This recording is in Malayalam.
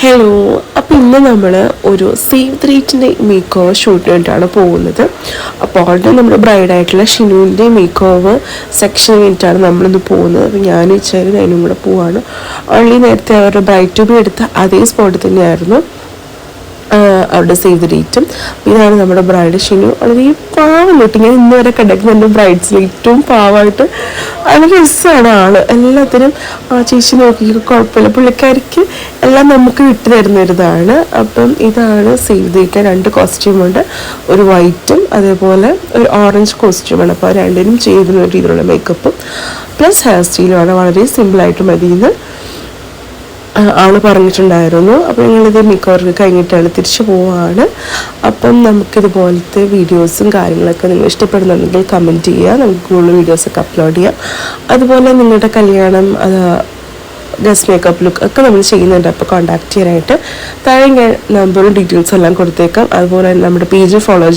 ഹലോ, അപ്പോൾ ഇന്ന് നമ്മൾ ഒരു സേവ് ദ ഡേറ്റിൻ്റെ മേക്ക് ഓവർ ഷൂട്ട് വേണ്ടിയിട്ടാണ് പോകുന്നത്. അപ്പോൾ ഓൾറെഡി നമ്മുടെ ബ്രൈഡായിട്ടുള്ള ഷിനുവിൻ്റെ മേക്ക് ഓവർ സെക്ഷൻ വേണ്ടിയിട്ടാണ് നമ്മളിന്ന് പോകുന്നത്. അപ്പോൾ ഞാൻ വെച്ചാൽ അതിനും കൂടെ പോവാണ്. ഓൺലി നേരത്തെ അവരുടെ ബ്രൈഡ് ടു ബി എടുത്ത അതേ സ്പോട്ടിൽ തന്നെയായിരുന്നു അവരുടെ സേവ് ദ ഡേറ്റും. ഇതാണ് നമ്മുടെ ബ്രൈഡ് ഷിനു. വളരെ പാവം കിട്ടി. ഞാൻ ഇന്ന് വരെ കണ്ടേക്കുന്ന എൻ്റെ ബ്രൈഡ്സിൽ ഏറ്റവും പാവമായിട്ട് വളരെ രസമാണ് ആള്. എല്ലാത്തിനും ചേച്ചി നോക്കി കുഴപ്പമില്ല, പുള്ളിക്കാരിക്ക് എല്ലാം നമുക്ക് വിട്ടു തരുന്നൊരിതാണ്. അപ്പം ഇതാണ് സേവ് ദ ഡേറ്റ്. 2 കോസ്റ്റ്യൂമുണ്ട്, ഒരു വൈറ്റും അതേപോലെ ഒരു ഓറഞ്ച് കോസ്റ്റ്യൂമാണ്. അപ്പോൾ രണ്ടിനും ചെയ്യുന്ന രീതിയിലുള്ള മേക്കപ്പും പ്ലസ് ഹെയർ സ്റ്റൈലുമാണ്. വളരെ സിമ്പിളായിട്ട് മതിയെന്ന് ആൾ പറഞ്ഞിട്ടുണ്ടായിരുന്നു. അപ്പോൾ ഞങ്ങളിത് മേക്കോവർക്ക് കഴിഞ്ഞിട്ടാണ് തിരിച്ചു പോവുകയാണ്. അപ്പം നമുക്കിതുപോലത്തെ വീഡിയോസും കാര്യങ്ങളൊക്കെ നിങ്ങൾ ഇഷ്ടപ്പെടുന്നുണ്ടെങ്കിൽ കമൻറ്റ് ചെയ്യുക, നമുക്ക് കൂടുതൽ വീഡിയോസൊക്കെ അപ്ലോഡ് ചെയ്യാം. അതുപോലെ നിങ്ങളുടെ കല്യാണം ഗസ്റ്റ് മേക്കപ്പ് ലുക്ക് ഒക്കെ നമ്മൾ ചെയ്യുന്നുണ്ട്. അപ്പോൾ കോൺടാക്ട് ചെയ്യാനായിട്ട് താഴെ ഞാൻ നമ്പറും ഡീറ്റെയിൽസും എല്ലാം കൊടുത്തേക്കാം. അതുപോലെ നമ്മുടെ പേജ് ഫോളോ